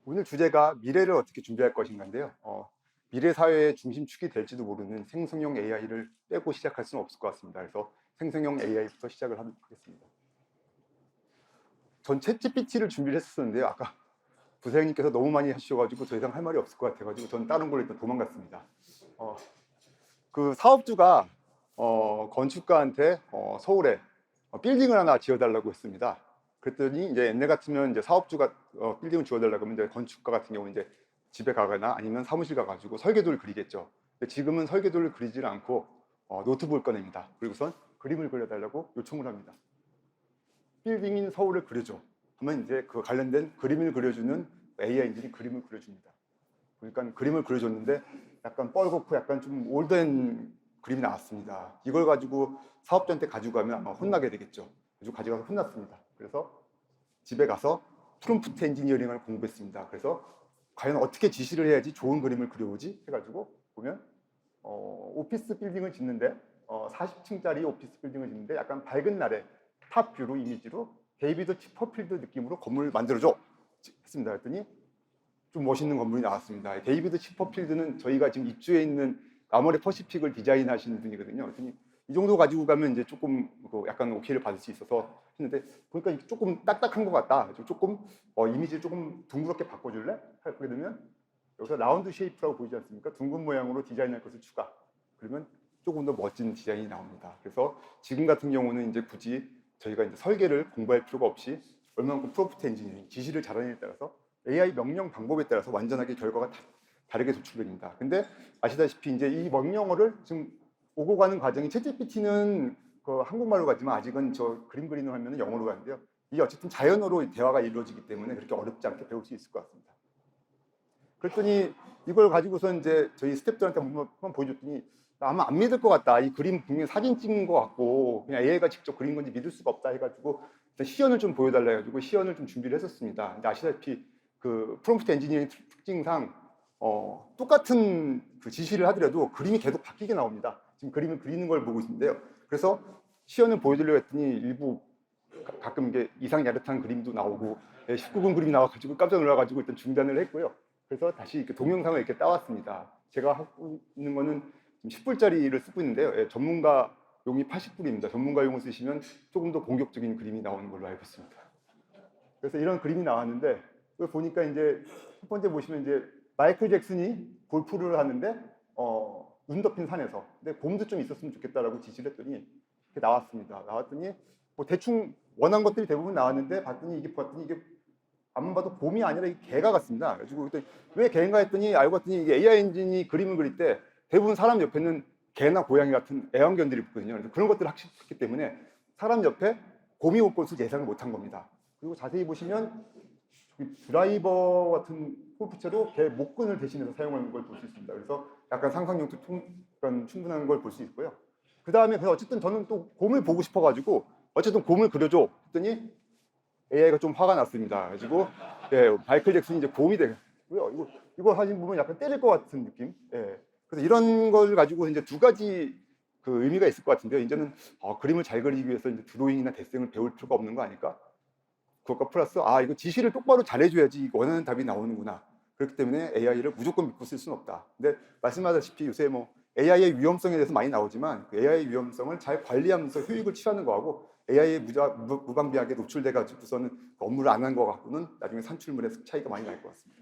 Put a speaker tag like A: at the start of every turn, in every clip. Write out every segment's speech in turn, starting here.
A: 오늘 주제가 미래를 어떻게 준비할 것인가인데요. 미래 사회의 중심축이 될지도 모르는 생성형 AI를 빼고 시작할 수는 없을 것 같습니다. 그래서 생성형 AI부터 시작을 하겠습니다. 전 챗GPT를 준비를 했었는데요. 아까 부사장님께서 너무 많이 하셔가지고 더 이상 할 말이 없을 것 같아가지고 전 다른 걸로 일단 도망갔습니다. 어, 그 사업주가 건축가한테 서울에 빌딩을 하나 지어달라고 했습니다. 그랬더니 이제 옛날 같으면 이제 사업주가 빌딩을 지어달라고 하면 이제 건축가 같은 경우는 이제 집에 가거나 아니면 사무실 가가지고 설계도를 그리겠죠. 근데 지금은 설계도를 그리질 않고 노트북을 꺼냅니다. 그리고선 그림을 그려달라고 요청을 합니다. 빌딩인 서울을 그려줘. 하면 이제 그 관련된 그림을 그려주는 AI 엔진이 그림을 그려줍니다. 그러니까 그림을 그려줬는데 약간 뻘겋고 약간 좀 올드한 그림이 나왔습니다. 이걸 가지고 사업자한테 가지고 가면 아마 혼나게 되겠죠. 그래서 가져가서 혼났습니다. 그래서 집에 가서 프롬프트 엔지니어링을 공부했습니다. 그래서 과연 어떻게 지시를 해야지 좋은 그림을 그려오지 해가지고 보면 오피스 빌딩을 짓는데 40층짜리 오피스 빌딩을 짓는데 약간 밝은 날에 탑 뷰로 이미지로 데이비드 치퍼필드 느낌으로 건물을 만들어줘 했습니다. 그랬더니 좀 멋있는 건물이 나왔습니다. 데이비드 치퍼필드는 저희가 지금 입주해 있는 아모레 퍼시픽을 디자인하신 분이거든요. 그랬더니 이 정도 가지고 가면 이제 조금 약간 오케이를 받을 수 있어서 했는데 보니까 조금 딱딱한 것 같다. 조금 이미지를 조금 둥그렇게 바꿔줄래? 하게 되면 여기서 라운드 쉐이프라고 보이지 않습니까? 둥근 모양으로 디자인할 것을 추가. 그러면 조금 더 멋진 디자인이 나옵니다. 그래서 지금 같은 경우는 이제 굳이 저희가 이제 설계를 공부할 필요가 없이 얼마만큼 프롬프트 엔지니어링 지시를 잘하느냐에 따라서 AI 명령 방법에 따라서 완전하게 결과가 다르게 도출됩니다. 근데 아시다시피 이제 이 명령어를 지금 오고 가는 과정이 챗GPT는 그 한국말로 가지만 아직은 저 그림 그리는 화면은 영어로 가는데요. 이게 어쨌든 자연어로 대화가 이루어지기 때문에 그렇게 어렵지 않게 배울 수 있을 것 같습니다. 그랬더니 이걸 가지고서 이제 저희 스태프들한테 한번 보여줬더니 아마 안 믿을 것 같다. 이 그림 분명히 사진 찍은 것 같고 그냥 AI가 직접 그린 건지 믿을 수가 없다 해가지고 시연을 좀 보여달라 해가지고 시연을 좀 준비를 했었습니다. 근데 아시다시피 그 프롬프트 엔지니어링 특징상 똑같은 그 지시를 하더라도 그림이 계속 바뀌게 나옵니다. 지금 그림을 그리는 걸 보고 있는데요. 그래서 시연을 보여드리려고 했더니 일부 가끔 이게 이상 야릇한 그림도 나오고 19금 그림이 나와가지고 깜짝 놀라가지고 일단 중단을 했고요. 그래서 다시 이렇게 동영상을 이렇게 따왔습니다. 제가 하고 있는 거는 10불짜리를 쓰고 있는데요. 예, 전문가용이 80불입니다. 전문가용을 쓰시면 조금 더 공격적인 그림이 나오는 걸로 알고 있습니다. 그래서 이런 그림이 나왔는데 그걸 보니까 이제 첫 번째 보시면 이제 마이클 잭슨이 골프를 하는데 눈 덮인 산에서 근데 곰도 좀 있었으면 좋겠다라고 지시를 했더니 이렇게 나왔습니다. 나왔더니 뭐 대충 원한 것들이 대부분 나왔는데 봤더니 이게 안 봐도 곰이 아니라 이게 개가 같습니다. 그래가지고 왜 개인가 했더니 알고 봤더니 이게 AI 엔진이 그림을 그릴 때 대부분 사람 옆에는 개나 고양이 같은 애완견들이 붙거든요. 그래서 그런 것들을 학습했기 때문에 사람 옆에 곰이 올 것을 예상을 못한 겁니다. 그리고 자세히 보시면 드라이버 같은 골프채로 개 목근을 대신해서 사용하는 걸 볼 수 있습니다. 그래서 약간 상상력도 충분한 걸 볼 수 있고요. 그 다음에 어쨌든 저는 또 곰을 보고 싶어가지고 어쨌든 곰을 그려줘 했더니 AI가 좀 화가 났습니다. 그래가지고 마이클 잭슨이 이제 곰이 되고요. 이거 사진 보면 약간 때릴 것 같은 느낌. 그래서 이런 걸 가지고 이제 두 가지 그 의미가 있을 것 같은데요. 이제는 그림을 잘 그리기 위해서 이제 드로잉이나 데생을 배울 필요가 없는 거 아닐까? 그것과 플러스 이거 지시를 똑바로 잘해줘야지 원하는 답이 나오는구나. 그렇기 때문에 AI를 무조건 믿고 쓸 수는 없다. 근데 말씀하다시피 요새 뭐 AI의 위험성에 대해서 많이 나오지만 그 AI의 위험성을 잘 관리하면서 효익을 취하는 거하고 AI에 무방비하게 노출돼가지고서는 업무를 안 한 거 갖고는 나중에 산출물에 차이가 많이 날 것 같습니다.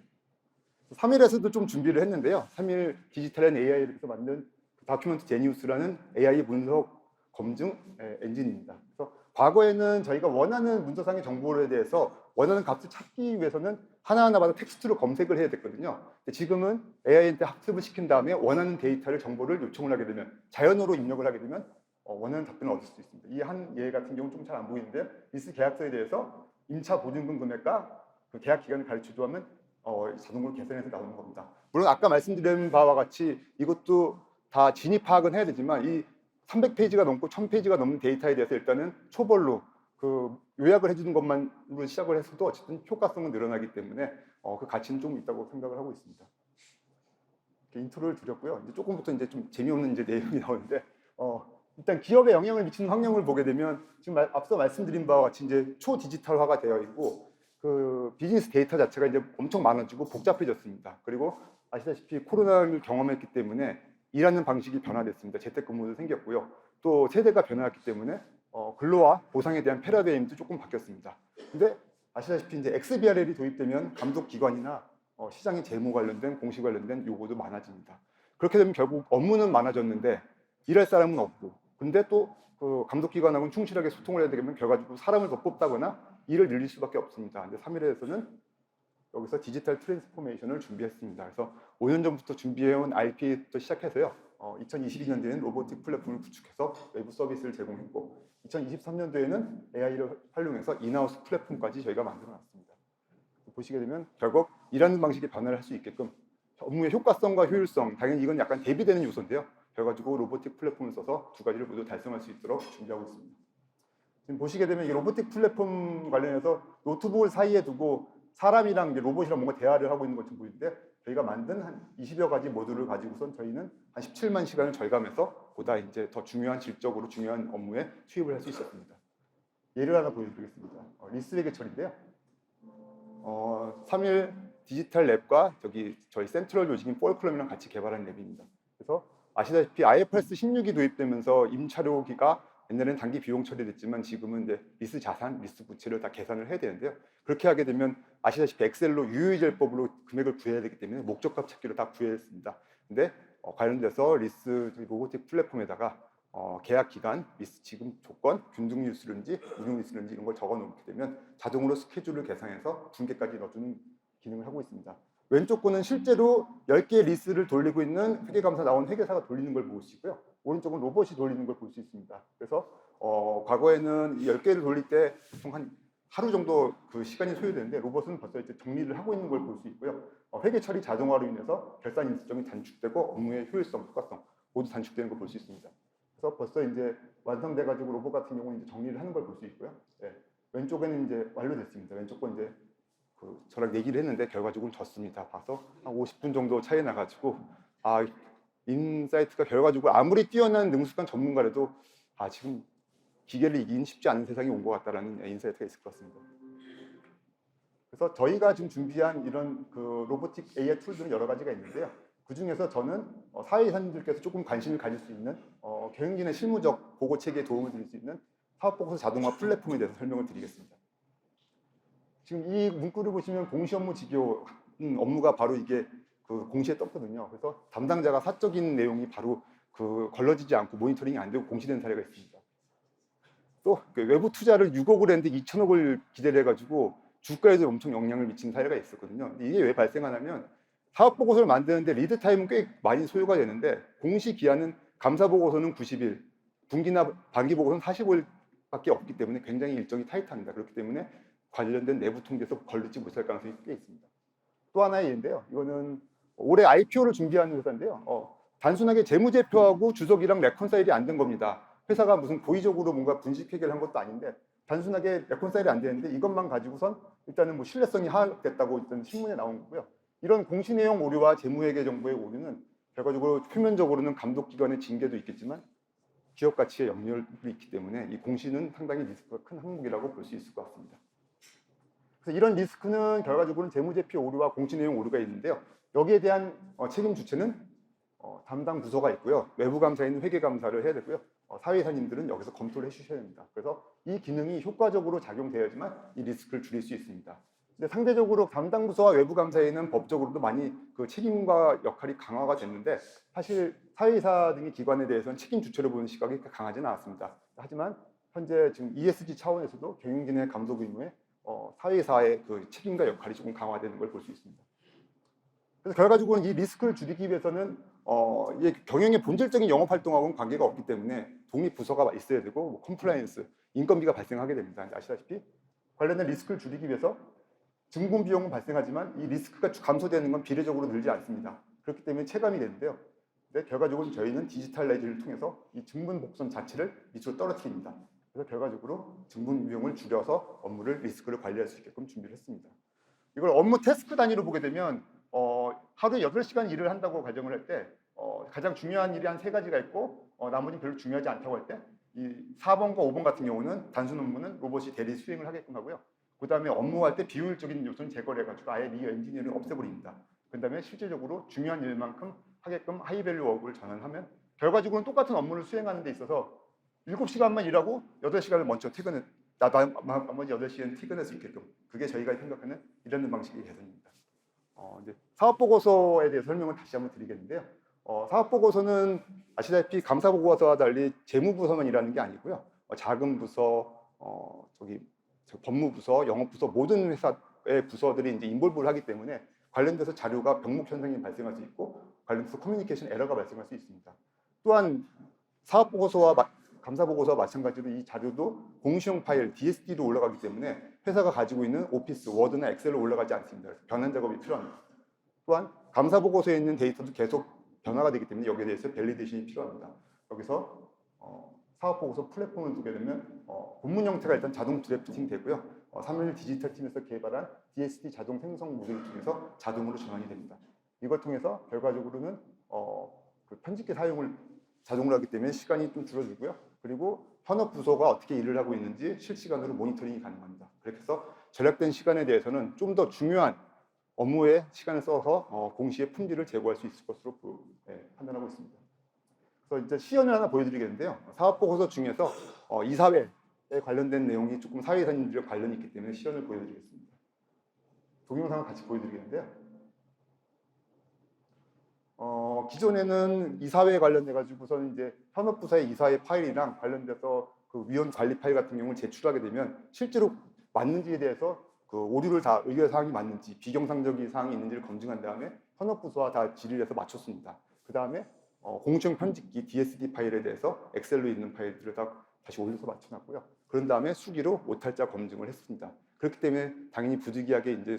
A: 3일에서도 좀 준비를 했는데요. 3일 디지털 AI를 해서 만든 다큐멘트 제니우스라는 AI 분석 검증 엔진입니다. 그래서 과거에는 저희가 원하는 문서상의 정보에 대해서 원하는 값을 찾기 위해서는 하나하나마다 텍스트로 검색을 해야 됐거든요. 근데 지금은 AI한테 학습을 시킨 다음에 원하는 데이터를 정보를 요청을 하게 되면 자연어로 입력을 하게 되면 원하는 답변을 얻을 수 있습니다. 이 한 예 같은 경우는 좀 잘 안 보이는데 리스 계약서에 대해서 임차 보증금 금액과 그 계약 기간을 가르치도 하면 자동으로 계산해서 나오는 겁니다. 물론 아까 말씀드린 바와 같이 이것도 다 진입 파악은 해야 되지만 이 300페이지가 넘고 1000페이지가 넘는 데이터에 대해서 일단은 초벌로 그 요약을 해주는 것만으로 시작을 했어도 어쨌든 효과성은 늘어나기 때문에 그 가치는 좀 있다고 생각을 하고 있습니다. 이렇게 인트로를 드렸고요. 이제 조금부터 이제 좀 재미없는 이제 내용이 나오는데 일단 기업에 영향을 미치는 환경을 보게 되면 지금 앞서 말씀드린 바와 같이 이제 초디지털화가 되어 있고 그 비즈니스 데이터 자체가 이제 엄청 많아지고 복잡해졌습니다. 그리고 아시다시피 코로나를 경험했기 때문에 일하는 방식이 변화됐습니다. 재택근무도 생겼고요. 또 세대가 변화했기 때문에 근로와 보상에 대한 패러다임도 조금 바뀌었습니다. 근데 아시다시피 이제 XBRL이 도입되면 감독 기관이나 시장의 재무 관련된 공시 관련된 요구도 많아집니다. 그렇게 되면 결국 업무는 많아졌는데 일할 사람은 없고, 근데 또 그 감독 기관하고는 충실하게 소통을 해야 되면 결과적으로 사람을 더 뽑다거나 일을 늘릴 수밖에 없습니다. 근데 3일에서는 여기서 디지털 트랜스포메이션을 준비했습니다. 그래서 5년 전부터 준비해온 RP부터 시작해서요. 2022년도에는 로보틱 플랫폼을 구축해서 외부 서비스를 제공했고, 2023년도에는 AI를 활용해서 인하우스 플랫폼까지 저희가 만들어놨습니다. 보시게 되면 결국 일하는 방식의 변화를 할 수 있게끔 업무의 효과성과 효율성, 당연히 이건 약간 대비되는 요소인데요. 결과적으로 로보틱 플랫폼을 써서 두 가지를 모두 달성할 수 있도록 준비하고 있습니다. 지금 보시게 되면 이 로보틱 플랫폼 관련해서 노트북을 사이에 두고 사람이랑 이제 로봇이랑 뭔가 대화를 하고 있는 것처럼 보이는데, 저희가 만든 한 20여 가지 모듈을 가지고선 저희는 한 17만 시간을 절감해서 보다 이제 더 중요한 질적으로 중요한 업무에 투입을 할 수 있었습니다. 예를 하나 보여드리겠습니다. 리스 회계처리인데요. 3일 디지털 랩과 저희 센트럴 조직인 폴클럼이랑 같이 개발한 랩입니다. 그래서 아시다시피 IFRS 16이 도입되면서 임차료기가 옛날에는 단기 비용 처리됐지만 지금은 이제 리스 자산, 리스 부채를 다 계산을 해야 되는데요. 그렇게 하게 되면 아시다시피 엑셀로 유의절법으로 금액을 구해야 되기 때문에 목적값 찾기로 다 구했습니다. 근데 관련돼서 리스 로보틱 플랫폼에다가 계약 기간, 리스 지급 조건, 균등 리스인지 운용 리스인지 이런 걸 적어 놓게 되면 자동으로 스케줄을 계산해서 분계까지 넣어주는 기능을 하고 있습니다. 왼쪽 거는 실제로 10개의 리스를 돌리고 있는 회계감사 나온 회계사가 돌리는 걸 볼 수 있고요. 오른쪽은 로봇이 돌리는 걸 볼 수 있습니다. 그래서 과거에는 이 10개를 돌릴 때 보통 한 하루 정도 그 시간이 소요되는데, 로봇은 벌써 이제 정리를 하고 있는 걸 볼 수 있고요. 회계 처리 자동화로 인해서 결산 일정이 단축되고 업무의 효율성, 효과성 모두 단축되는 걸 볼 수 있습니다. 그래서 벌써 이제 완성돼가지고 로봇 같은 경우는 이제 정리를 하는 걸 볼 수 있고요. 네. 왼쪽에는 이제 완료됐습니다. 왼쪽 건 이제 저랑 얘기를 했는데 결과적으로 졌습니다. 봐서 한 50분 정도 차이 나가지고 인사이트가 결과적으로 아무리 뛰어난 능숙한 전문가라도 지금 기계를 이기긴 쉽지 않은 세상이 온 것 같다라는 인사이트가 있을 것 같습니다. 그래서 저희가 지금 준비한 이런 그 로보틱 AI 툴들은 여러 가지가 있는데요. 그 중에서 저는 사회이사님들께서 조금 관심을 가질 수 있는 경영진의 실무적 보고 체계에 도움을 드릴 수 있는 사업보고서 자동화 플랫폼에 대해서 설명을 드리겠습니다. 지금 이 문구를 보시면 공시 업무 지교 업무가 바로 이게 그 공시에 떴거든요. 그래서 담당자가 사적인 내용이 바로 그 걸러지지 않고 모니터링이 안 되고 공시된 사례가 있습니다. 또 그 외부 투자를 6억을 했는데 2천억을 기대를 해가지고 주가에도 엄청 영향을 미친 사례가 있었거든요. 이게 왜 발생하냐면 사업 보고서를 만드는데 리드 타임은 꽤 많이 소요가 되는데 공시 기한은 감사 보고서는 90일, 분기나 반기 보고서는 45일밖에 없기 때문에 굉장히 일정이 타이트합니다. 그렇기 때문에 관련된 내부 통계에서 걸리지 못할 가능성이 꽤 있습니다. 또 하나의 예인데요. 이거는 올해 IPO를 준비하는 회사인데요. 단순하게 재무제표하고 주석이랑 레컨사일이 안 된 겁니다. 회사가 무슨 고의적으로 뭔가 분식회계를 한 것도 아닌데 단순하게 레컨사일이 안 되는데 이것만 가지고선 일단은 뭐 신뢰성이 하락됐다고 일단 신문에 나온 거고요. 이런 공시 내용 오류와 재무회계 정보의 오류는 결과적으로 표면적으로는 감독기관의 징계도 있겠지만 기업 가치에 영향력이 있기 때문에 이 공시는 상당히 리스크가 큰 항목이라고 볼 수 있을 것 같습니다. 그래서 이런 리스크는 결과적으로는 재무제표 오류와 공시 내용 오류가 있는데요. 여기에 대한 책임 주체는 담당 부서가 있고요. 외부 감사에는 회계 감사를 해야 되고요. 사회이사님들은 여기서 검토를 해주셔야 됩니다. 그래서 이 기능이 효과적으로 작용되어야지만 이 리스크를 줄일 수 있습니다. 근데 상대적으로 담당 부서와 외부 감사에는 법적으로도 많이 그 책임과 역할이 강화가 됐는데 사실 사회이사 등의 기관에 대해서는 책임 주체로 보는 시각이 강하지는 않았습니다. 하지만 현재 지금 ESG 차원에서도 경영진의 감독 의무에 사회이사의 그 책임과 역할이 조금 강화되는 걸 볼 수 있습니다. 그래서 결과적으로는 이 리스크를 줄이기 위해서는 이게 경영의 본질적인 영업 활동하고는 관계가 없기 때문에 독립 부서가 있어야 되고 뭐 컴플라이언스, 인건비가 발생하게 됩니다. 아시다시피 관련된 리스크를 줄이기 위해서 증분 비용은 발생하지만 이 리스크가 감소되는 건 비례적으로 늘지 않습니다. 그렇기 때문에 체감이 되는데요. 근데 결과적으로 저희는 디지털라이즈를 통해서 이 증분 복선 자체를 밑으로 떨어뜨립니다. 그래서 결과적으로 증분 비용을 줄여서 업무를 리스크를 관리할 수 있게끔 준비를 했습니다. 이걸 업무 태스크 단위로 보게 되면 하루에 8시간 일을 한다고 가정을 할 때 가장 중요한 일이 한 3가지가 있고 나머지는 별로 중요하지 않다고 할 때 이 4번과 5번 같은 경우는 단순 업무는 로봇이 대리 수행을 하게끔 하고요. 그다음에 업무할 때 비효율적인 요소는 제거를 해가지고 아예 이 엔지니어를 없애버립니다. 그다음에 실제적으로 중요한 일만큼 하게끔 하이밸류 워크를 전환하면 결과적으로는 똑같은 업무를 수행하는 데 있어서 7시간만 일하고 8시간을 먼저 퇴근을 나머지 8시간 퇴근할 수 있게끔 그게 저희가 생각하는 일하는 방식의 개선입니다. 이제 사업보고서에 대해 설명을 다시 한번 드리겠는데요. 사업보고서는 아시다시피 감사보고서와 달리 재무부서만 일하는 게 아니고요. 자금부서, 법무부서, 영업부서 모든 회사의 부서들이 이제 인볼브를 하기 때문에 관련돼서 자료가 병목 현상이 발생할 수 있고 관련돼서 커뮤니케이션 에러가 발생할 수 있습니다. 또한 사업보고서와 감사보고서와 마찬가지로 이 자료도 공시용 파일 DSD로 올라가기 때문에 회사가 가지고 있는 오피스, 워드나 엑셀로 올라가지 않습니다. 그래서 변환 작업이 필요합니다. 또한 감사보고서에 있는 데이터도 계속 변화가 되기 때문에 여기에 대해서 밸리데이션이 필요합니다. 여기서 사업보고서 플랫폼을 두게 되면 본문 형태가 일단 자동 드래프팅 되고요. 3일 디지털 팀에서 개발한 DSD 자동 생성 모듈을 통해서 자동으로 전환이 됩니다. 이걸 통해서 결과적으로는 그 편집기 사용을 자동으로 하기 때문에 시간이 좀 줄어들고요. 그리고 현업 부서가 어떻게 일을 하고 있는지 실시간으로 모니터링이 가능합니다. 그렇게 해서 절약된 시간에 대해서는 좀 더 중요한 업무에 시간을 써서 공시의 품질을 제고할 수 있을 것으로 판단하고 있습니다. 그래서 이제 시연을 하나 보여드리겠는데요. 사업보고서 중에서 이사회에 관련된 내용이 조금 사회이사님들과 관련이 있기 때문에 시연을 보여드리겠습니다. 동영상을 같이 보여드리겠는데요. 기존에는 이사회에 관련돼 가지고서는 이제 현업부서의 이사회 파일이랑 관련돼서 그 위원 관리 파일 같은 경우를 제출하게 되면 실제로 맞는지에 대해서 그 오류를 다 의결 사항이 맞는지 비경상적인 사항이 있는지를 검증한 다음에 현업부서와 다 질의를 해서 맞췄습니다. 그 다음에 공시용 편집기 DSD 파일에 대해서 엑셀로 있는 파일들을 다 다시 올려서 맞춰놨고요. 그런 다음에 수기로 오탈자 검증을 했습니다. 그렇기 때문에 당연히 부득이하게 이제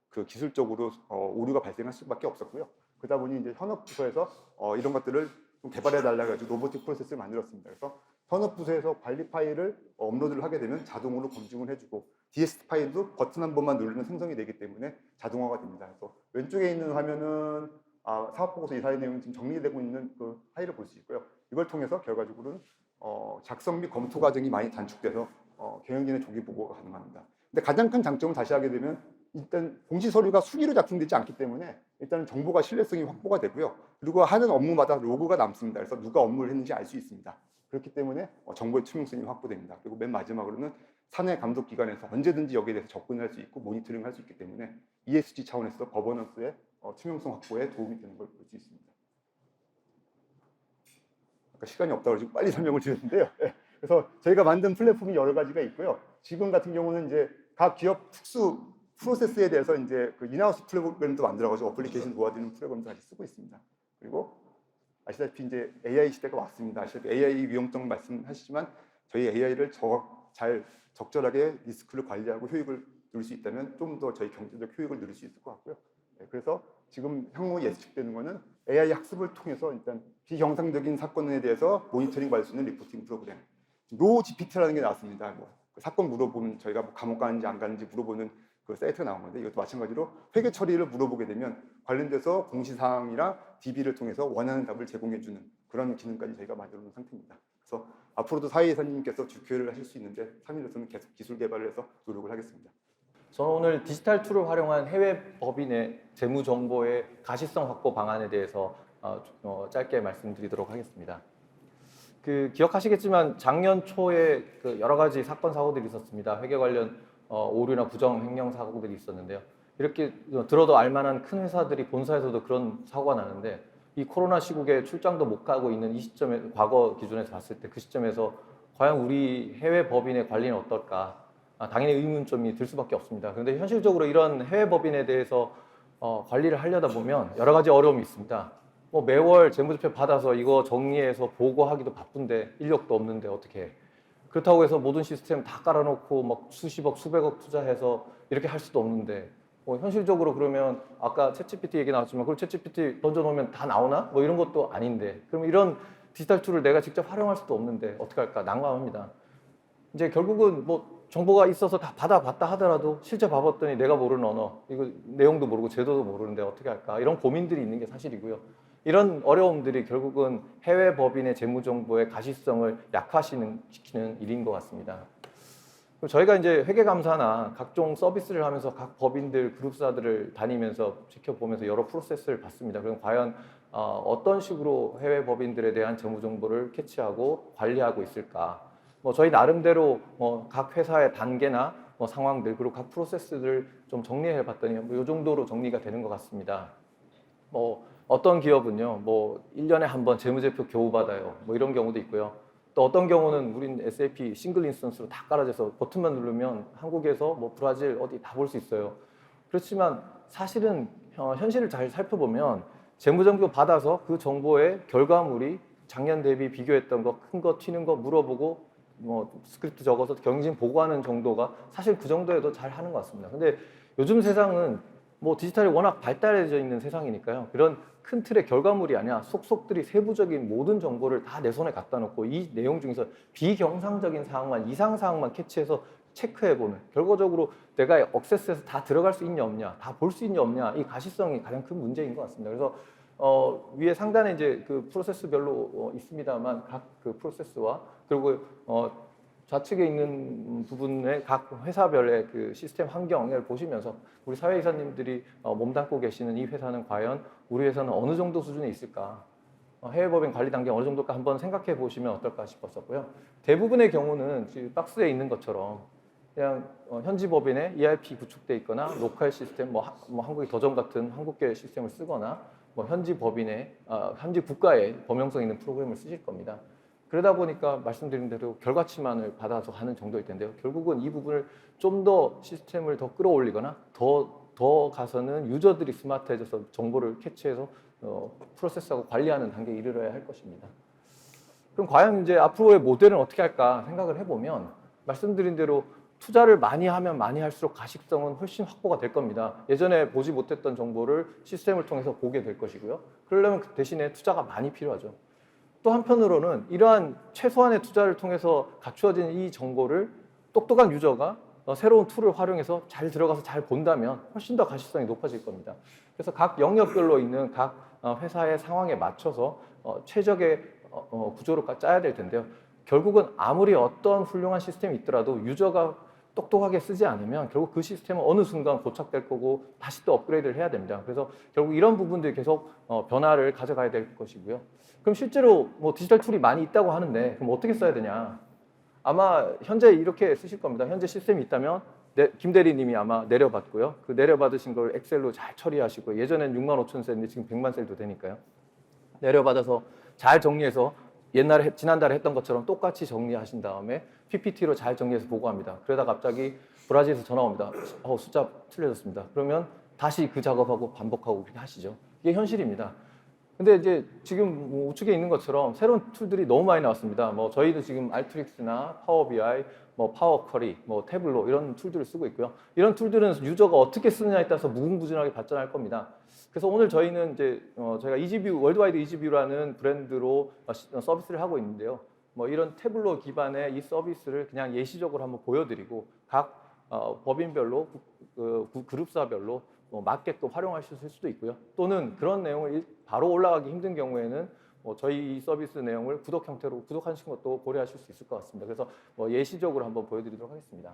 A: 그 기술적으로 오류가 발생할 수밖에 없었고요. 그러다 보니 이제 현업부서에서 이런 것들을 좀 개발해 달라 가지고 로보틱 프로세스를 만들었습니다. 그래서 현업부서에서 관리 파일을 업로드를 하게 되면 자동으로 검증을 해주고 DSD 파일도 버튼 한 번만 누르면 생성이 되기 때문에 자동화가 됩니다. 그래서 왼쪽에 있는 화면은 사업보고서 이사회 내용이 지금 정리되고 있는 그 파일을 볼 수 있고요. 이걸 통해서 결과적으로는 작성 및 검토 과정이 많이 단축돼서 경영진의 조기 보고가 가능합니다. 근데 가장 큰 장점은 다시 하게 되면 일단 공시 서류가 수기로 작성되지 않기 때문에 일단 정보가 신뢰성이 확보가 되고요. 그리고 하는 업무마다 로그가 남습니다. 그래서 누가 업무를 했는지 알 수 있습니다. 그렇기 때문에 정보의 투명성이 확보됩니다. 그리고 맨 마지막으로는 사내 감독 기관에서 언제든지 여기에 대해서 접근할 수 있고 모니터링 할 수 있기 때문에 ESG 차원에서 거버넌스의 투명성 확보에 도움이 되는 걸 볼 수 있습니다. 아까 시간이 없다고 해서 빨리 설명을 드렸는데요. 그래서 저희가 만든 플랫폼이 여러 가지가 있고요. 지금 같은 경우는 이제 각 기업 특수 프로세스에 대해서 이제 그 인하우스 프로그램도 만들어가지고 어플리케이션 도와드리는 프로그램도 같이 쓰고 있습니다. 그리고 아시다시피 이제 AI 시대가 왔습니다. 아시다시피 AI 위험성 말씀하시지만 저희 AI를 잘 적절하게 리스크를 관리하고 효익을 누릴 수 있다면 좀 더 저희 경제적 효익을 누릴 수 있을 것 같고요. 그래서 지금 향후 예측되는 거는 AI 학습을 통해서 일단 비경상적인 사건에 대해서 모니터링 받을 수 있는 리포팅 프로그램, 로 GPT라는 게 나왔습니다. 그 사건 물어보면 저희가 뭐 감옥 가는지 안 가는지 물어보는 그 사이트가 나온 건데 이것도 마찬가지로 회계 처리를 물어보게 되면 관련돼서 공시사항이랑 DB를 통해서 원하는 답을 제공해주는 그런 기능까지 저희가 만들어 놓은 상태입니다. 그래서 앞으로도 사회이사님께서 주교를 하실 수 있는데 3일에서는 계속 기술 개발을 해서 노력을 하겠습니다.
B: 저는 오늘 디지털 툴을 활용한 해외 법인의 재무 정보의 가시성 확보 방안에 대해서 짧게 말씀드리도록 하겠습니다. 기억하시겠지만 작년 초에 여러 가지 사건 사고들이 있었습니다. 회계 관련 오류나 부정 횡령 사고들이 있었는데요. 이렇게 들어도 알만한 큰 회사들이 본사에서도 그런 사고가 나는데 이 코로나 시국에 출장도 못 가고 있는 이 시점에 과거 기준에서 봤을 때 그 시점에서 과연 우리 해외 법인의 관리는 어떨까? 당연히 의문점이 들 수밖에 없습니다. 그런데 현실적으로 이런 해외 법인에 대해서 관리를 하려다 보면 여러 가지 어려움이 있습니다. 매월 재무제표 받아서 이거 정리해서 보고하기도 바쁜데 인력도 없는데 어떻게 해. 그렇다고 해서 모든 시스템 다 깔아놓고 막 수십억, 수백억 투자해서 이렇게 할 수도 없는데 현실적으로 그러면 아까 챗GPT 얘기 나왔지만 그걸 챗GPT 던져놓으면 다 나오나? 이런 것도 아닌데 그럼 이런 디지털 툴을 내가 직접 활용할 수도 없는데 어떻게 할까? 난감합니다. 이제 결국은 정보가 있어서 다 받아봤다 하더라도 실제 봐봤더니 내가 모르는 언어, 이거 내용도 모르고 제도도 모르는데 어떻게 할까? 이런 고민들이 있는 게 사실이고요. 이런 어려움들이 결국은 해외 법인의 재무정보의 가시성을 약화시키는 일인 것 같습니다. 그럼 저희가 이제 회계감사나 각종 서비스를 하면서 각 법인들, 그룹사들을 다니면서 지켜보면서 여러 프로세스를 봤습니다. 그럼 과연 어떤 식으로 해외 법인들에 대한 재무 정보를 캐치하고 관리하고 있을까? 뭐 저희 나름대로 각 회사의 단계나 상황들 그리고 각 프로세스들을 좀 정리해 봤더니 이 정도로 정리가 되는 것 같습니다. 뭐 어떤 기업은요, 뭐 1년에 한 번 재무제표 교우 받아요. 뭐 이런 경우도 있고요. 또 어떤 경우는 우린 SAP 싱글 인스턴스로 다 깔아져서 버튼만 누르면 한국에서 뭐 브라질 어디 다 볼 수 있어요. 그렇지만 사실은 현실을 잘 살펴보면 재무정보 받아서 그 정보의 결과물이 작년 대비 비교했던 거, 큰 거, 튀는 거 물어보고 뭐 스크립트 적어서 경진 보고하는 정도가 사실 그 정도에도 잘 하는 것 같습니다. 근데 요즘 세상은 뭐 디지털이 워낙 발달해져 있는 세상이니까요. 그런 큰 틀의 결과물이 아니라 속속들이 세부적인 모든 정보를 다 내 손에 갖다 놓고 이 내용 중에서 비경상적인 사항만, 이상 사항만 캐치해서 체크해보는, 결과적으로 내가 억세스해서 다 들어갈 수 있냐 없냐, 다 볼 수 있냐 없냐, 이 가시성이 가장 큰 문제인 것 같습니다. 그래서 위에 상단에 이제 그 프로세스별로 있습니다만 각 그 프로세스와 그리고 좌측에 있는 부분의 각 회사별의 그 시스템 환경을 보시면서 우리 사회이사님들이 몸담고 계시는 이 회사는 과연 우리 회사는 어느 정도 수준에 있을까? 해외법인 관리 단계 어느 정도까 한번 생각해 보시면 어떨까 싶었었고요. 대부분의 경우는 지금 박스에 있는 것처럼 그냥 현지 법인의 ERP 구축돼 있거나 로컬 시스템, 뭐 한국의 더점 같은 한국계 시스템을 쓰거나 뭐 현지 법인의 현지 국가의 범용성 있는 프로그램을 쓰실 겁니다. 그러다 보니까 말씀드린 대로 결과치만을 받아서 하는 정도일 텐데요. 결국은 이 부분을 좀 더 시스템을 더 끌어올리거나 더 가서는 유저들이 스마트해져서 정보를 캐치해서 프로세스하고 관리하는 단계에 이르러야 할 것입니다. 그럼 과연 이제 앞으로의 모델은 어떻게 할까 생각을 해보면 말씀드린 대로 투자를 많이 하면 많이 할수록 가식성은 훨씬 확보가 될 겁니다. 예전에 보지 못했던 정보를 시스템을 통해서 보게 될 것이고요. 그러려면 그 대신에 투자가 많이 필요하죠. 또 한편으로는 이러한 최소한의 투자를 통해서 갖추어진 이 정보를 똑똑한 유저가 새로운 툴을 활용해서 잘 들어가서 잘 본다면 훨씬 더 가시성이 높아질 겁니다. 그래서 각 영역별로 있는 각 회사의 상황에 맞춰서 최적의 구조를 짜야 될 텐데요. 결국은 아무리 어떤 훌륭한 시스템이 있더라도 유저가 똑똑하게 쓰지 않으면 결국 그 시스템은 어느 순간 고착될 거고 다시 또 업그레이드를 해야 됩니다. 그래서 결국 이런 부분들이 계속 변화를 가져가야 될 것이고요. 그럼 실제로 뭐 디지털 툴이 많이 있다고 하는데 그럼 어떻게 써야 되냐? 아마 현재 이렇게 쓰실 겁니다. 현재 시스템이 있다면 김 대리님이 아마 내려받고요. 그 내려받으신 걸 엑셀로 잘 처리하시고 예전엔 65,000셀인데 지금 100만 셀도 되니까요. 내려받아서 잘 정리해서 옛날에 지난달에 했던 것처럼 똑같이 정리하신 다음에 PPT로 잘 정리해서 보고합니다. 그러다 갑자기 브라질에서 전화 옵니다. 숫자 틀려졌습니다. 그러면 다시 그 작업하고 반복하고 그렇게 하시죠. 이게 현실입니다. 근데 이제 지금 뭐 우측에 있는 것처럼 새로운 툴들이 너무 많이 나왔습니다. 뭐 저희도 지금 알트릭스나 파워 BI, 뭐 파워 쿼리, 뭐 태블로 이런 툴들을 쓰고 있고요. 이런 툴들은 유저가 어떻게 쓰느냐에 따라서 무궁무진하게 발전할 겁니다. 그래서 오늘 저희는 이제 저희가 이지뷰 월드와이드 이지뷰라는 브랜드로 서비스를 하고 있는데요. 뭐 이런 태블로 기반의 이 서비스를 그냥 예시적으로 한번 보여드리고 각 법인별로 그룹사별로 맞게끔 활용하실 수도 있고요. 또는 그런 내용을 바로 올라가기 힘든 경우에는 저희 이 서비스 내용을 구독 형태로 구독하시는 것도 고려하실 수 있을 것 같습니다. 그래서 예시적으로 한번 보여드리도록 하겠습니다.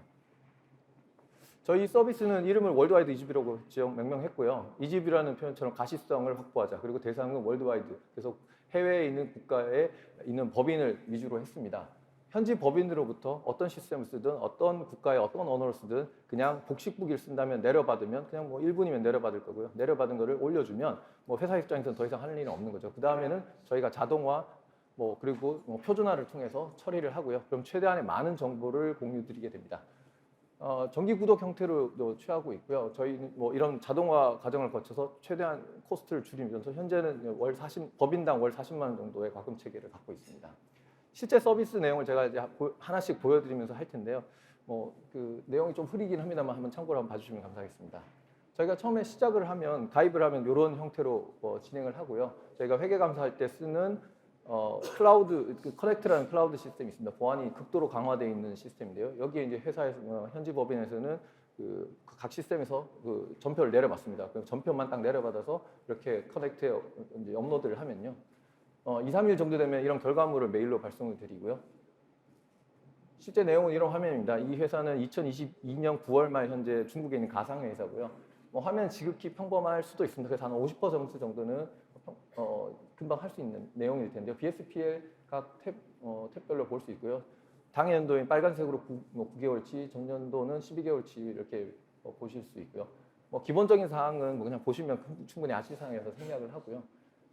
B: 저희 서비스는 이름을 월드와이드 이지뷰라고 명명했고요. 이지뷰라는 표현처럼 가시성을 확보하자. 그리고 대상은 월드와이드. 그래서 해외에 있는 국가에 있는 법인을 위주로 했습니다. 현지 법인으로부터 어떤 시스템을 쓰든 어떤 국가의 어떤 언어를 쓰든 그냥 복식부기를 쓴다면 내려받으면 그냥 뭐 1분이면 내려받을 거고요. 내려받은 거를 올려주면 뭐 회사 입장에서는 더 이상 할 일은 없는 거죠. 그 다음에는 저희가 자동화 그리고 표준화를 통해서 처리를 하고요. 그럼 최대한의 많은 정보를 공유드리게 됩니다. 정기 구독 형태로 취하고 있고요. 저희는 뭐 이런 자동화 과정을 거쳐서 최대한 코스트를 줄이면서 현재는 법인당 월 40만 원 정도의 과금 체계를 갖고 있습니다. 실제 서비스 내용을 제가 이제 하나씩 보여드리면서 할 텐데요. 그 내용이 좀 흐리긴 합니다만 한번 참고로 한번 봐주시면 감사하겠습니다. 저희가 처음에 시작을 하면 가입을 하면 이런 형태로 진행을 하고요. 저희가 회계감사할 때 쓰는 클라우드 커넥트라는 클라우드 시스템이 있습니다. 보안이 극도로 강화되어 있는 시스템인데요. 여기에 이제 회사에서 현지 법인에서는 각 시스템에서 전표를 내려받습니다. 그럼 전표만 딱 내려받아서 이렇게 커넥트에 이제 업로드를 하면요. 2, 3일 정도 되면 이런 결과물을 메일로 발송을 드리고요. 실제 내용은 이런 화면입니다. 이 회사는 2022년 9월 말 현재 중국에 있는 가상회사고요. 뭐 화면 지극히 평범할 수도 있습니다. 그래서 한 50% 정도는 금방 할 수 있는 내용일 텐데요. BSPL 각 탭별로 볼 수 있고요. 당연도인 빨간색으로 9개월치, 전년도는 12개월치 이렇게 보실 수 있고요. 뭐 기본적인 사항은 뭐 그냥 보시면 충분히 아실 사항이라서 생략을 하고요.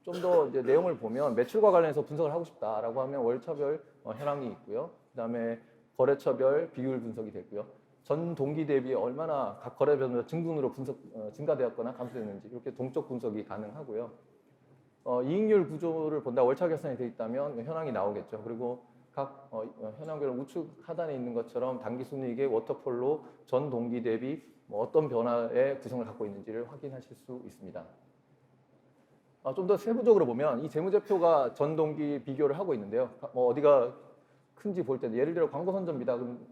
B: 좀 더 이제 내용을 보면 매출과 관련해서 분석을 하고 싶다라고 하면 월차별 현황이 있고요. 그다음에 거래처별 비율 분석이 되고요. 전 동기 대비 얼마나 각 거래별로 증분으로 증가되었거나 감소됐는지 이렇게 동적 분석이 가능하고요. 이익률 구조를 본다 월차 결산이 되어 있다면 현황이 나오겠죠. 그리고 각 현황별 우측 하단에 있는 것처럼 당기순이익의 워터폴로 전 동기 대비 뭐 어떤 변화의 구성을 갖고 있는지를 확인하실 수 있습니다. 좀 더 세부적으로 보면 이 재무제표가 전 동기 비교를 하고 있는데요. 뭐 어디가 큰지 볼 때 예를 들어 광고 선전비다. 그럼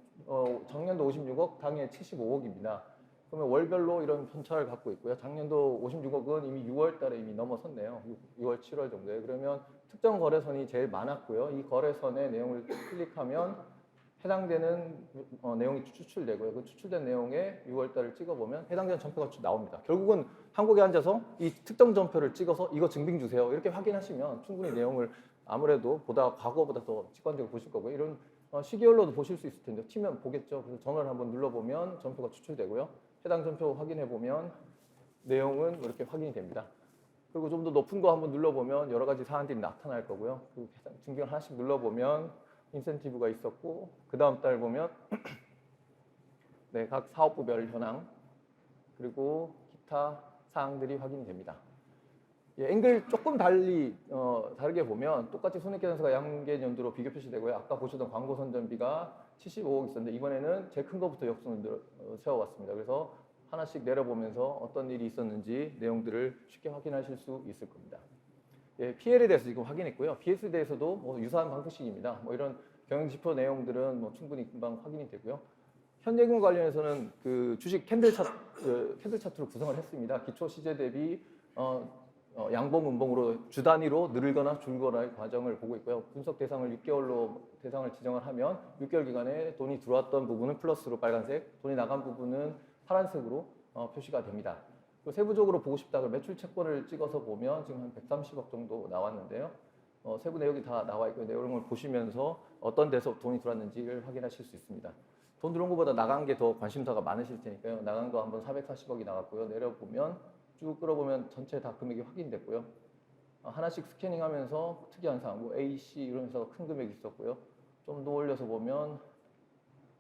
B: 작년도 56억, 당해 75억입니다. 그러면 월별로 이런 편차를 갖고 있고요. 작년도 56억은 이미 6월 달에 이미 넘어섰네요. 6월, 7월 정도에. 그러면 특정 거래선이 제일 많았고요. 이 거래선의 내용을 클릭하면 해당되는 내용이 추출되고요. 그 추출된 내용에 6월 달을 찍어보면 해당되는 전표가 나옵니다. 결국은 한국에 앉아서 이 특정 전표를 찍어서 이거 증빙 주세요. 이렇게 확인하시면 충분히 내용을 아무래도 과거보다 더 직관적으로 보실 거고요. 이런 시계열로도 보실 수 있을 텐데 튀면 보겠죠. 그래서 전화를 한번 눌러보면 전표가 추출되고요. 해당 전표 확인해 보면 내용은 이렇게 확인이 됩니다. 그리고 좀 더 높은 거 한번 눌러보면 여러 가지 사안들이 나타날 거고요. 그 증빙을 하나씩 눌러보면 인센티브가 있었고 그 다음 달 보면 네, 각 사업부별 현황 그리고 기타 사항들이 확인이 됩니다. 예, 앵글 조금 다르게 보면 똑같이 손익계산서가 양계연도로 비교 표시되고요. 아까 보셨던 광고 선전비가 75억 있었는데 이번에는 제일 큰 것부터 역순을 세워봤습니다. 그래서 하나씩 내려보면서 어떤 일이 있었는지 내용들을 쉽게 확인하실 수 있을 겁니다. 예, PL에 대해서 지금 확인했고요. BS에 대해서도 뭐 유사한 방식입니다. 뭐 이런 경영지표 내용들은 뭐 충분히 금방 확인이 되고요. 현재금 관련해서는 그 주식 캔들 차트로 구성을 했습니다. 기초 시제 대비 양봉, 음봉으로 주 단위로 늘거나 줄거나의 과정을 보고 있고요. 분석 대상을 6개월로 대상을 지정을 하면 6개월 기간에 돈이 들어왔던 부분은 플러스로 빨간색, 돈이 나간 부분은 파란색으로 표시가 됩니다. 세부적으로 보고 싶다 그러면 매출 채권을 찍어서 보면 지금 한 130억 정도 나왔는데요. 세부 내용이 다 나와 있고 내용을 보시면서 어떤 데서 돈이 들어왔는지를 확인하실 수 있습니다. 돈 들어온 것보다 나간 게 더 관심사가 많으실 테니까요. 나간 거 한번 440억이 나갔고요. 내려보면 쭉 끌어보면 전체 다 금액이 확인됐고요. 하나씩 스캐닝하면서 특이한 사항, 뭐 AC 이런 회사가 큰 금액이 있었고요. 좀 더 올려서 보면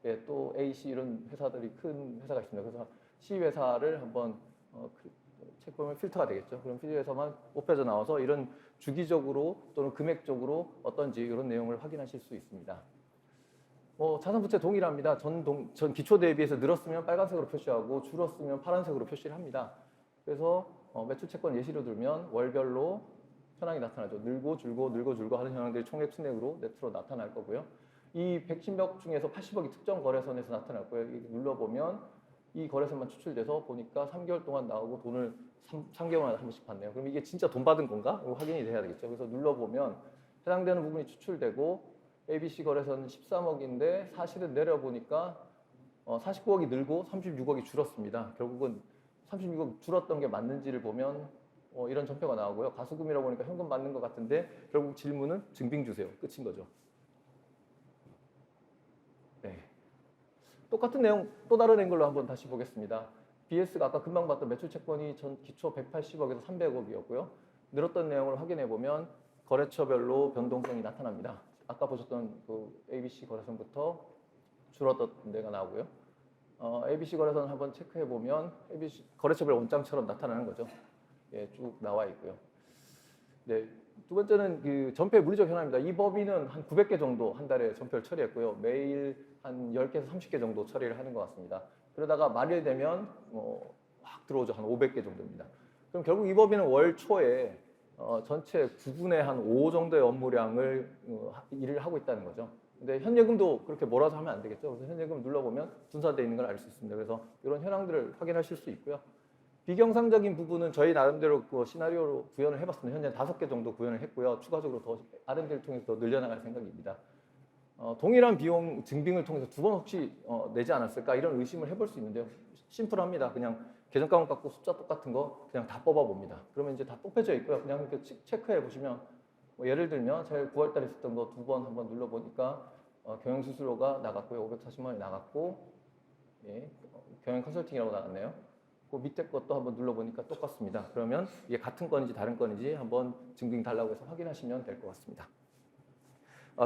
B: 예, 또 AC 이런 회사들이 큰 회사가 있습니다. 그래서 C 회사를 한번 체크보면 필터가 되겠죠. 그럼 C 회사만 뽑혀져 나와서 이런 주기적으로 또는 금액적으로 어떤지 이런 내용을 확인하실 수 있습니다. 자산부채 동일합니다. 전 기초 대비해서 늘었으면 빨간색으로 표시하고 줄었으면 파란색으로 표시를 합니다. 그래서 매출 채권 예시로 들면 월별로 현황이 나타나죠. 늘고 줄고 늘고 줄고 하는 현황들이 총액 순액으로 네트로 나타날 거고요. 이 110억 중에서 80억이 특정 거래선에서 나타날 거예요. 눌러보면 이 거래선만 추출돼서 보니까 3개월 동안 나오고 돈을 3개월마다 한 번씩 받네요. 그럼 이게 진짜 돈 받은 건가? 이거 확인이 돼야 되겠죠. 그래서 눌러보면 해당되는 부분이 추출되고 ABC 거래선 13억인데 사실은 내려보니까 49억이 늘고 36억이 줄었습니다. 결국은 36억 줄었던 게 맞는지를 보면 이런 전표가 나오고요. 가수금이라고 보니까 현금 맞는 것 같은데 결국 질문은 증빙 주세요. 끝인 거죠. 네. 똑같은 내용 또 다른 앵글로 한번 다시 보겠습니다. BS가 아까 금방 봤던 매출 채권이 전 기초 180억에서 300억이었고요. 늘었던 내용을 확인해 보면 거래처별로 변동성이 나타납니다. 아까 보셨던 그 ABC 거래선부터 줄었던 데가 나오고요. ABC 거래선 한번 체크해 보면 ABC 거래처별 원장처럼 나타나는 거죠. 예, 쭉 나와 있고요. 네, 두 번째는 그 전표의 물리적 현황입니다. 이 법인은 한 900개 정도 한 달에 전표를 처리했고요. 매일 한 10개에서 30개 정도 처리를 하는 것 같습니다. 그러다가 말일 되면 확 들어오죠. 한 500개 정도입니다. 그럼 결국 이 법인은 월 초에 전체 9분의 한 5 정도의 업무량을 일을 하고 있다는 거죠. 근데 현예금도 그렇게 몰아서 하면 안 되겠죠. 그래서 현예금 눌러보면 분산되어 있는 걸 알 수 있습니다. 그래서 이런 현황들을 확인하실 수 있고요. 비경상적인 부분은 저희 나름대로 그 시나리오로 구현을 해봤습니다. 현재 5개 정도 구현을 했고요. 추가적으로 더 R&D를 통해서 더 늘려나갈 생각입니다. 동일한 비용 증빙을 통해서 두 번 혹시 내지 않았을까 이런 의심을 해볼 수 있는데요. 심플합니다. 그냥 계정 가운 갖고 숫자 똑같은 거 그냥 다 뽑아 봅니다. 그러면 이제 다 뽑혀져 있고요. 그냥 이렇게 체크해 보시면 뭐 예를 들면 제가 9월달에 있었던 거 두 번 한번 눌러 보니까 경영 수수료가 나갔고요. 540만 원이 나갔고, 예, 경영 컨설팅이라고 나왔네요. 그 밑에 것도 한번 눌러보니까 똑같습니다. 그러면 이게 같은 건지 다른 건지 한번 증빙 달라고 해서 확인하시면 될 것 같습니다.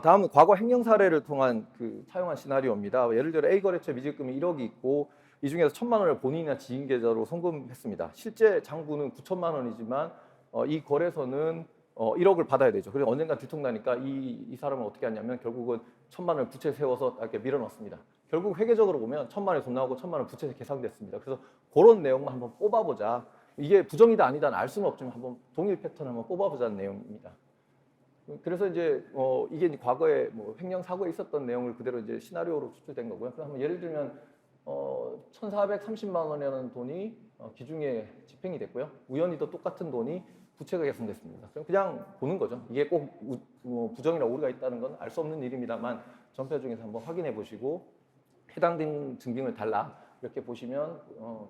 B: 다음은 과거 행령 사례를 통한 사용한 시나리오입니다. 예를 들어 A 거래처 미지급금이 1억이 있고 이 중에서 1,000만 원을 본인이나 지인 계좌로 송금했습니다. 실제 장부는 9천만 원이지만 이 거래소는 1억을 받아야 되죠. 그래서 언젠가 들통나니까 이 사람은 어떻게 하냐면 결국은 1,000만 원을 부채 세워서 이렇게 밀어넣습니다. 결국 회계적으로 보면 1,000만 원이 돈 나오고 1,000만 원 부채 계상됐습니다. 그래서 그런 내용만 한번 뽑아보자. 이게 부정이다 아니다는 알 수는 없지만 한번 동일 패턴 한번 뽑아보자는 내용입니다. 그래서 이제 이게 이제 과거에 뭐 횡령 사고에 있었던 내용을 그대로 이제 시나리오로 추출된 거고요. 그럼 예를 들면 1,430만 원이라는 돈이 기중에 집행이 됐고요. 우연히도 똑같은 돈이 부채가 계산됐습니다. 그럼 그냥 보는 거죠. 이게 꼭 부정이나 오류가 있다는 건 알 수 없는 일입니다만 전표 중에서 한번 확인해 보시고 해당된 증빙을 달라 이렇게 보시면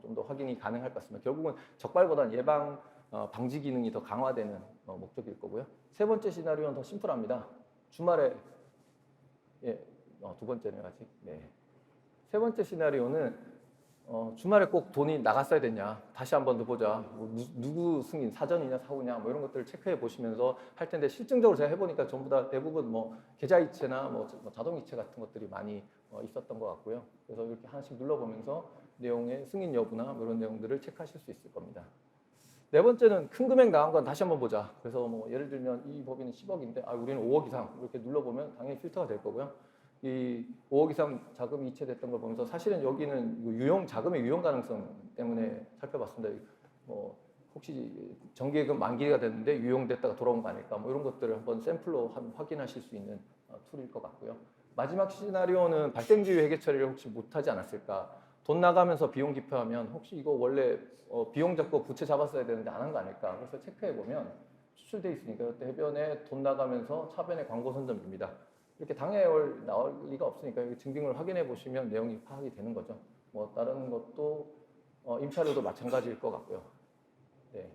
B: 좀 더 확인이 가능할 것 같습니다. 결국은 적발보다는 예방 방지 기능이 더 강화되는 목적일 거고요. 세 번째 시나리오는 더 심플합니다. 주말에 두 번째는 아직. 네. 세 번째 시나리오는 주말에 꼭 돈이 나갔어야 됐냐 다시 한번 더 보자. 뭐 누구 승인 사전이냐 사후냐 뭐 이런 것들을 체크해 보시면서 할 텐데 실증적으로 제가 해보니까 전부 다 대부분 뭐 계좌이체나 뭐 자동이체 같은 것들이 많이 있었던 것 같고요. 그래서 이렇게 하나씩 눌러보면서 내용의 승인 여부나 뭐 이런 내용들을 체크하실 수 있을 겁니다. 네 번째는 큰 금액 나간 건 다시 한번 보자. 그래서 뭐 예를 들면 이 법인은 10억인데 우리는 5억 이상 이렇게 눌러보면 당연히 필터가 될 거고요. 이 5억 이상 자금이 이체됐던 걸 보면서 사실은 여기는 자금의 유용 가능성 때문에 살펴봤습니다. 뭐 혹시 정기예금 만기가 됐는데 유용됐다가 돌아온 거 아닐까 뭐 이런 것들을 한번 샘플로 확인하실 수 있는 툴일 것 같고요. 마지막 시나리오는 발생주의 회계 처리를 혹시 못하지 않았을까? 돈 나가면서 비용 기표하면 혹시 이거 원래 비용 잡고 부채 잡았어야 되는데 안 한 거 아닐까? 그래서 체크해 보면 추출돼 있으니까 그때 해변에 돈 나가면서 차변에 광고 선점입니다. 이렇게 당해 나올 리가 없으니까 여기 증빙을 확인해 보시면 내용이 파악이 되는 거죠. 뭐 다른 것도 임차료도 마찬가지일 것 같고요. 네.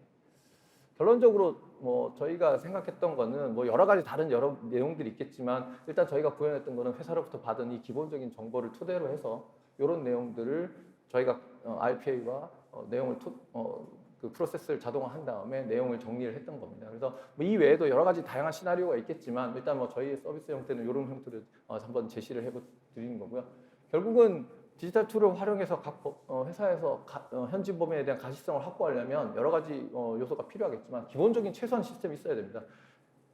B: 결론적으로 뭐 저희가 생각했던 거는 뭐 여러 가지 다른 여러 내용들이 있겠지만 일단 저희가 구현했던 거는 회사로부터 받은 이 기본적인 정보를 토대로 해서 이런 내용들을 저희가 RPA와 내용을 그 프로세스를 자동화한 다음에 내용을 정리를 했던 겁니다. 그래서 뭐이 외에도 여러 가지 다양한 시나리오가 있겠지만 일단 뭐 저희의 서비스 형태는 이런 형태를 한번 제시를 해드리는 거고요. 결국은 디지털 툴을 활용해서 각 회사에서 현지 법인에 대한 가시성을 확보하려면 여러 가지 요소가 필요하겠지만 기본적인 최소한 시스템이 있어야 됩니다.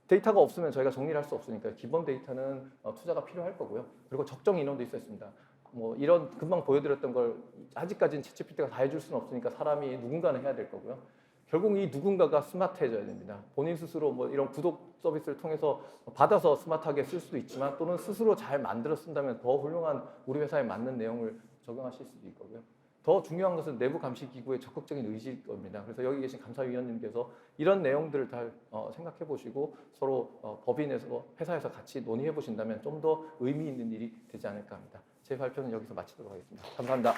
B: 데이터가 없으면 저희가 정리를 할 수 없으니까 기본 데이터는 투자가 필요할 거고요. 그리고 적정 인원도 있어야 했습니다. 뭐 이런 금방 보여드렸던 걸 아직까지는 챗GPT가 다 해줄 수는 없으니까 사람이 누군가는 해야 될 거고요. 결국 이 누군가가 스마트해져야 됩니다. 본인 스스로 뭐 이런 구독 서비스를 통해서 받아서 스마트하게 쓸 수도 있지만 또는 스스로 잘 만들어 쓴다면 더 훌륭한 우리 회사에 맞는 내용을 적용하실 수도 있고요. 더 중요한 것은 내부 감시 기구의 적극적인 의지일 겁니다. 그래서 여기 계신 감사위원님께서 이런 내용들을 잘 생각해 보시고 서로 법인에서 회사에서 같이 논의해 보신다면 좀 더 의미 있는 일이 되지 않을까 합니다. 제 발표는 여기서 마치도록 하겠습니다. 감사합니다.